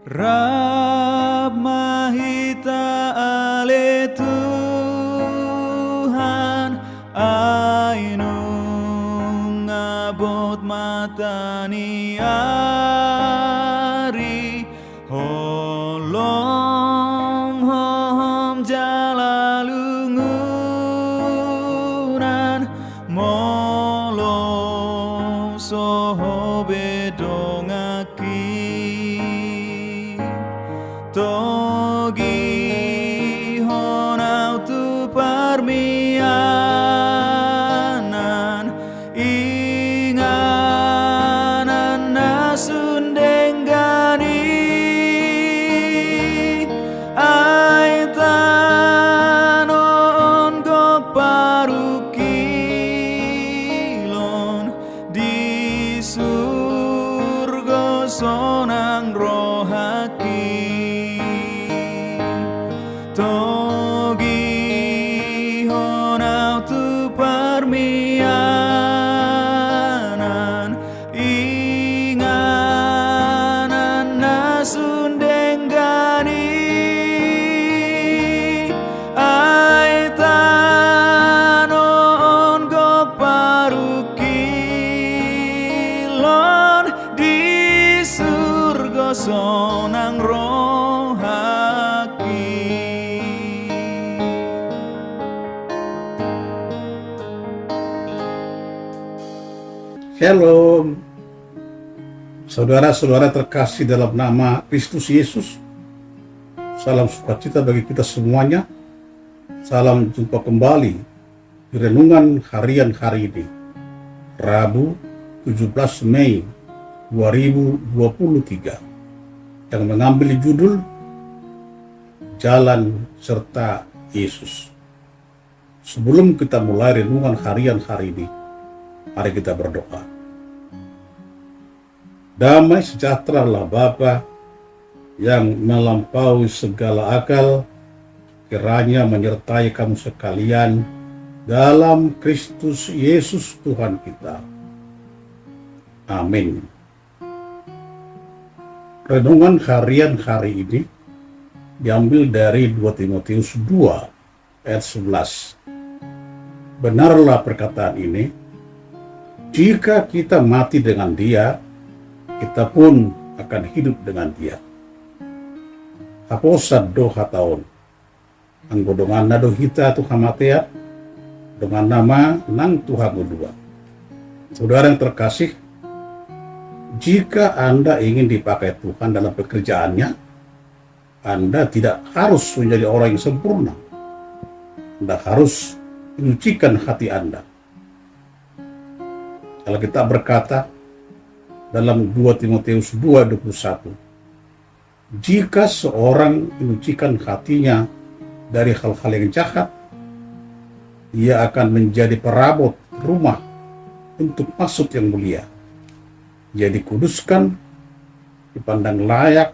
Rab mahita ale Tuhan ainung ngabot matani ari holong hom jalalungunan molong soho bedongaki togi honau tu parmianan inganan nasundenggani aitan on gok parukilon di surga sonang rohaki togi honau tu parmianan inganan nasundenggani aitan on gok parukilon di surga sonang rohaki. Shalom, saudara-saudara terkasih dalam nama Kristus Yesus. Salam sukacita bagi kita semuanya. Salam jumpa kembali di renungan harian hari ini, Rabu 17 Mei 2023, yang mengambil judul Jalan serta Yesus. Sebelum kita mulai renungan harian hari ini, mari kita berdoa. Damai sejahtera Bapa yang melampaui segala akal, kiranya menyertai kamu sekalian dalam Kristus Yesus Tuhan kita. Amin. Renungan harian hari ini diambil dari 2 Timotius 2 ayat 11. Benarlah perkataan ini, jika kita mati dengan Dia, kita pun akan hidup dengan Dia. Haposad doha taon. Ang godongan na dohita tu hamatea, dengan nama nang Tuhan kedua. Saudara yang terkasih, jika Anda ingin dipakai Tuhan dalam pekerjaannya, Anda tidak harus menjadi orang yang sempurna. Anda harus menyucikan hati Anda. Kalau kita berkata dalam 2 Timotius 2:21, jika seorang menyucikan hatinya dari hal-hal yang jahat, ia akan menjadi perabot rumah untuk maksud yang mulia. Ia dikuduskan, dipandang layak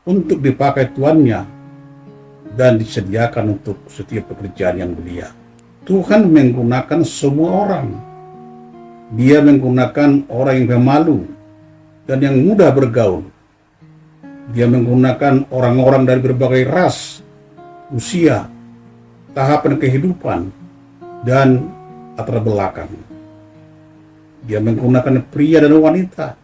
untuk dipakai tuannya, dan disediakan untuk setiap pekerjaan yang mulia. Tuhan menggunakan semua orang. Dia menggunakan orang yang pemalu dan yang mudah bergaul. Dia menggunakan orang-orang dari berbagai ras, usia, tahapan kehidupan, dan latar belakang. Dia menggunakan pria dan wanita.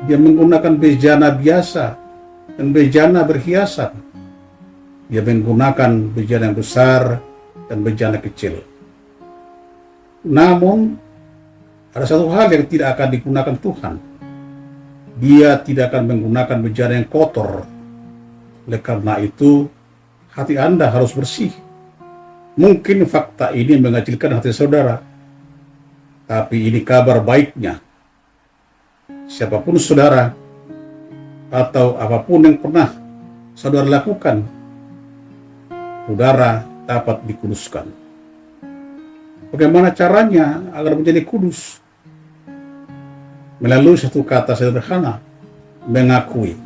Dia menggunakan bejana biasa dan bejana berhiasan. Dia menggunakan bejana yang besar dan bejana kecil. Namun, ada satu hal yang tidak akan digunakan Tuhan. Dia tidak akan menggunakan bejana yang kotor. Oleh karena itu, hati Anda harus bersih. Mungkin fakta ini mengecilkan hati saudara, tapi ini kabar baiknya. Siapapun saudara, atau apapun yang pernah saudara lakukan, saudara dapat dikuduskan. Bagaimana caranya agar menjadi kudus? Melalui satu kata sederhana, mengakui.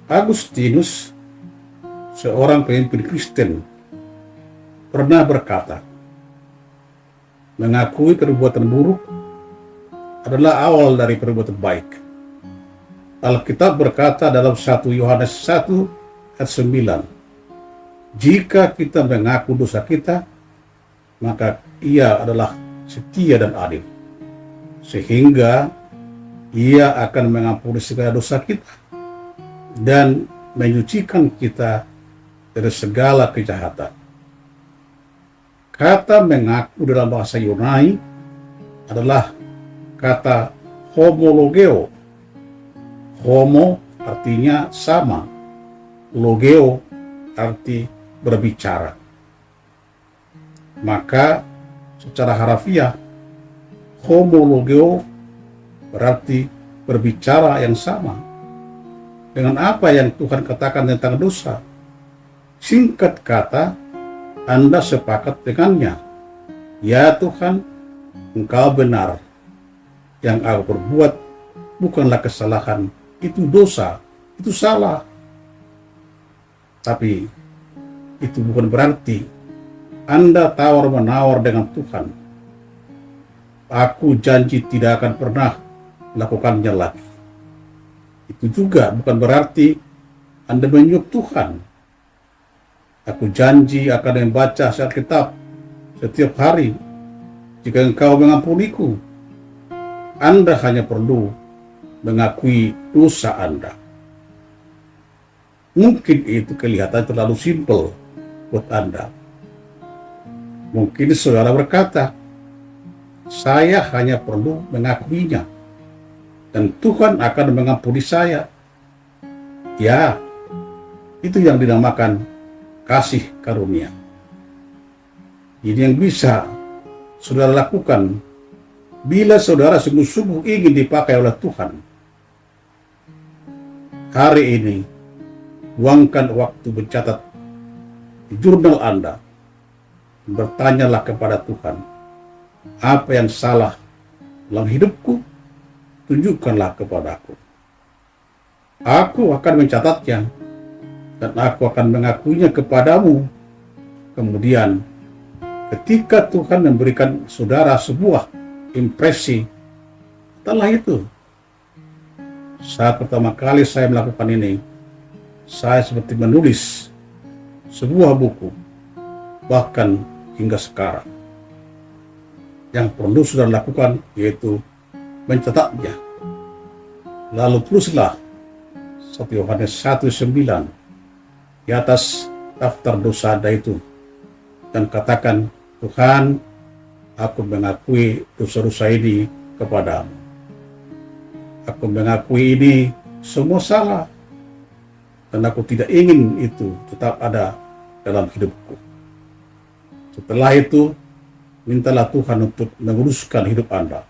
Agustinus, seorang pemimpin Kristen, pernah berkata, mengakui perbuatan buruk adalah awal dari perbuatan baik. Alkitab berkata dalam 1 Yohanes 1 ayat 9, jika kita mengaku dosa kita, maka Ia adalah setia dan adil, sehingga Ia akan mengampuni segala dosa kita dan menyucikan kita dari segala kejahatan. Kata mengaku dalam bahasa Yunani adalah kata homologeo. Homo artinya sama, logeo arti berbicara. Maka secara harafiah, homologeo berarti berbicara yang sama dengan apa yang Tuhan katakan tentang dosa. Singkat kata, Anda sepakat dengannya. Ya Tuhan, Engkau benar. Yang aku berbuat bukanlah kesalahan, itu dosa, itu salah. Tapi itu bukan berarti Anda tawar-menawar dengan Tuhan. Aku janji tidak akan pernah melakukannya lagi. Itu juga bukan berarti Anda menyuap Tuhan. Aku janji akan membaca Alkitab setiap hari jika Engkau mengampuniku. Anda hanya perlu mengakui dosa Anda. Mungkin itu kelihatan terlalu simpel buat Anda. Mungkin saudara berkata, saya hanya perlu mengakuinya dan Tuhan akan mengampuni saya. Ya, itu yang dinamakan kasih karunia. Ini yang bisa saudara lakukan bila saudara sungguh-sungguh ingin dipakai oleh Tuhan. Hari ini, luangkan waktu mencatat di jurnal Anda. Bertanyalah kepada Tuhan, apa yang salah dalam hidupku? Tunjukkanlah kepadaku. Aku akan mencatatnya dan aku akan mengakuinya kepadamu. Kemudian, ketika Tuhan memberikan saudara sebuah impresi, setelah itu, saat pertama kali saya melakukan ini, saya seperti menulis sebuah buku, bahkan hingga sekarang. Yang perlu saudara lakukan yaitu mencatatnya. Lalu tulislah 1 Yohanes 1:9 di atas daftar dosa Anda itu dan katakan, Tuhan, aku mengakui dosa-dosa ini kepadamu. Aku mengakui ini semua salah dan aku tidak ingin itu tetap ada dalam hidupku. Setelah itu, mintalah Tuhan untuk menguruskan hidup Anda.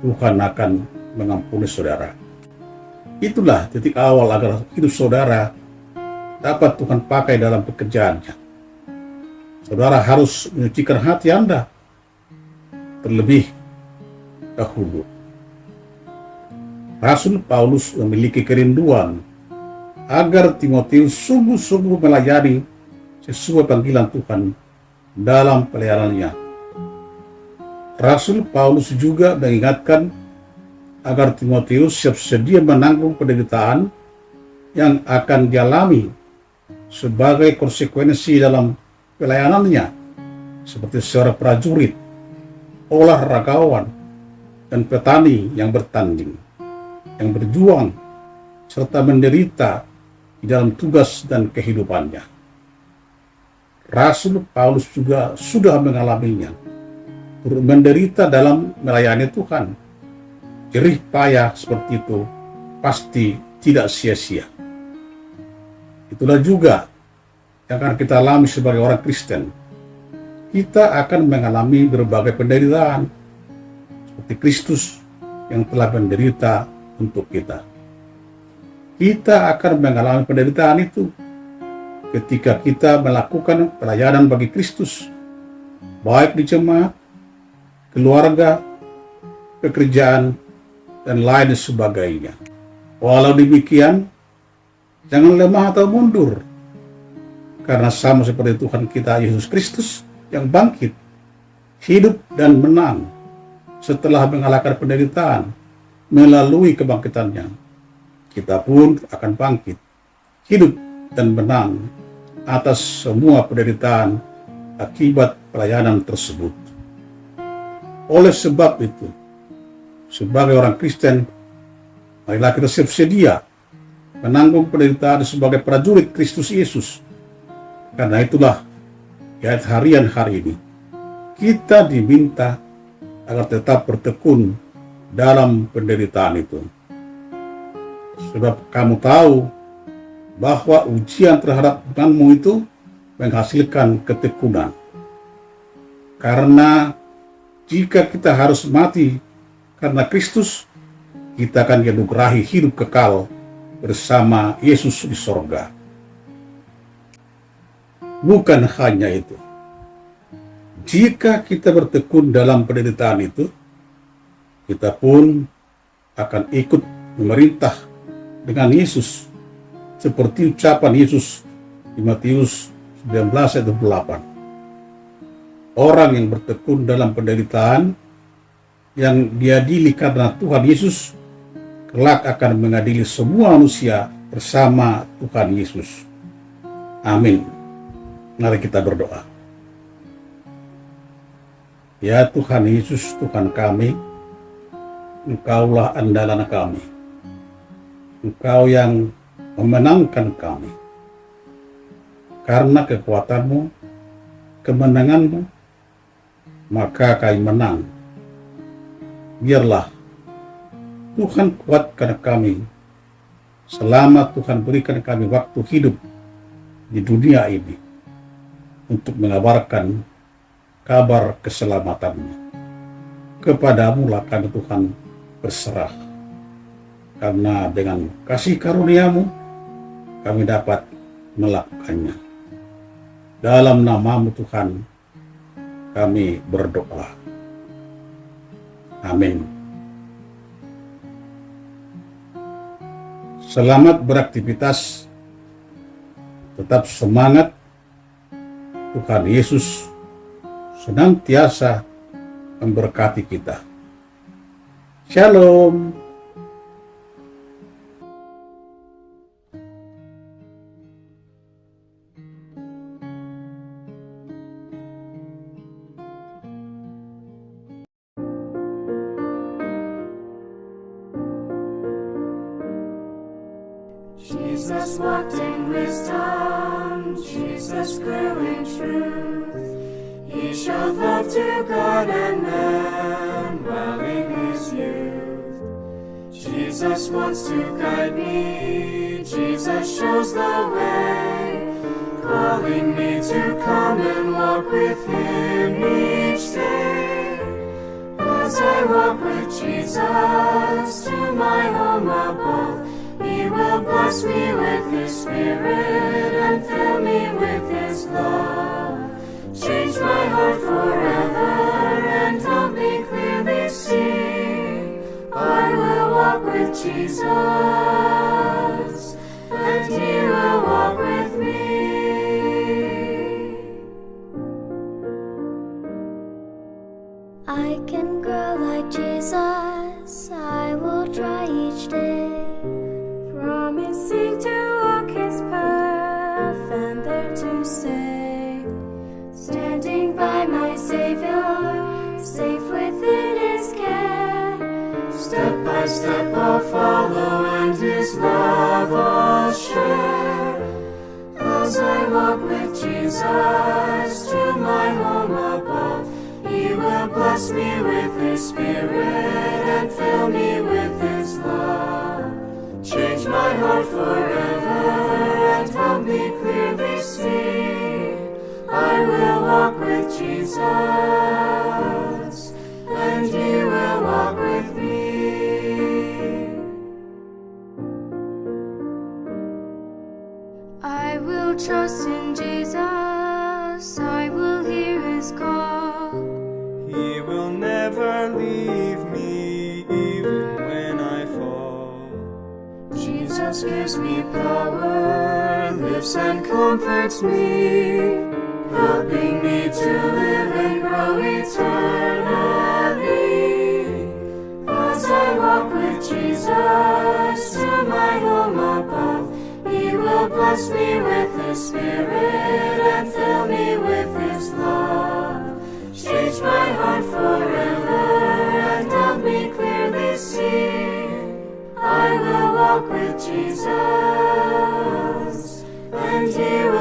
Tuhan akan mengampuni saudara. Itulah titik awal agar hidup saudara dapat Tuhan pakai dalam pekerjaannya. Saudara harus menyucikan hati Anda terlebih dahulu. Rasul Paulus memiliki kerinduan agar Timotius sungguh-sungguh melayani sesuai panggilan Tuhan dalam pelayanannya. Rasul Paulus juga mengingatkan agar Timotius siap sedia menanggung penderitaan yang akan dialami sebagai konsekuensi dalam pelayanannya, seperti seorang prajurit, olahragawan, dan petani yang bertanding, yang berjuang serta menderita di dalam tugas dan kehidupannya. Rasul Paulus juga sudah mengalaminya, turut menderita dalam melayani Tuhan. Jerih payah seperti itu pasti tidak sia-sia. Itulah juga yang akan kita alami sebagai orang Kristen. Kita akan mengalami berbagai penderitaan, seperti Kristus yang telah menderita untuk kita. Kita akan mengalami penderitaan itu ketika kita melakukan pelayanan bagi Kristus, baik di jemaat, keluarga, pekerjaan, dan lain sebagainya. Walau demikian, jangan lemah atau mundur, karena sama seperti Tuhan kita Yesus Kristus yang bangkit, hidup dan menang setelah mengalahkan penderitaan melalui kebangkitannya. kita pun akan bangkit, hidup dan menang atas semua penderitaan akibat pelayanan tersebut. Oleh sebab itu, sebagai orang Kristen, marilah kita siap sedia menanggung penderitaan sebagai prajurit Kristus Yesus. Karena itulah ayat harian hari ini, kita diminta agar tetap bertekun dalam penderitaan itu. Sebab kamu tahu bahwa ujian terhadap imanmu itu menghasilkan ketekunan. Karena jika kita harus mati karena Kristus, kita akan dianugerahi hidup kekal bersama Yesus di sorga. Bukan hanya itu, jika kita bertekun dalam penderitaan itu, kita pun akan ikut memerintah dengan Yesus, seperti ucapan Yesus di Matius 19 ayat 8. Orang yang bertekun dalam penderitaan yang diadili karena Tuhan Yesus, kelak akan mengadili semua manusia bersama Tuhan Yesus. Amin. Mari kita berdoa. Ya Tuhan Yesus, Tuhan kami, Engkaulah andalan kami. Engkau yang memenangkan kami. Karena kekuatanmu, kemenanganmu, maka kami menang. Biarlah Tuhan kuatkan kami selama Tuhan berikan kami waktu hidup di dunia ini untuk mengabarkan kabar keselamatanmu. Kepadamu lah kami Tuhan berserah, karena dengan kasih karunia-Mu kami dapat melakukannya. Dalam nama-Mu Tuhan kami berdoa. Amin. Selamat beraktivitas, tetap semangat. Tuhan Yesus senantiasa memberkati kita. Shalom. Jesus walked in wisdom, Jesus grew in truth. He showed love to God and man while in his youth. Jesus wants to guide me, Jesus shows the way, calling me to come and walk with him each day. As I walk with Jesus to my home above, He will bless me with His Spirit and fill me with His love. Change my heart forever and help me clearly see. I will walk with Jesus and He will walk with me. I can grow like Jesus, I will try each day, Promising to walk His path and there to stay. standing by my Savior, safe within His care. Step by step I'll follow and His love I'll share. As I walk with Jesus to my home above, He will bless me with His Spirit and fill me with His love. Change my heart forever and help me clearly see. I will walk with Jesus and He will walk with me. I will trust in Jesus, I will hear His call. He will never leave me even when I fall. Jesus gives me power, lifts and comforts me, helping me to live and grow eternally. As I walk with Jesus to my home Bless me with His Spirit and fill me with His love. Change my heart forever and help me clearly see. I will walk with Jesus, and He will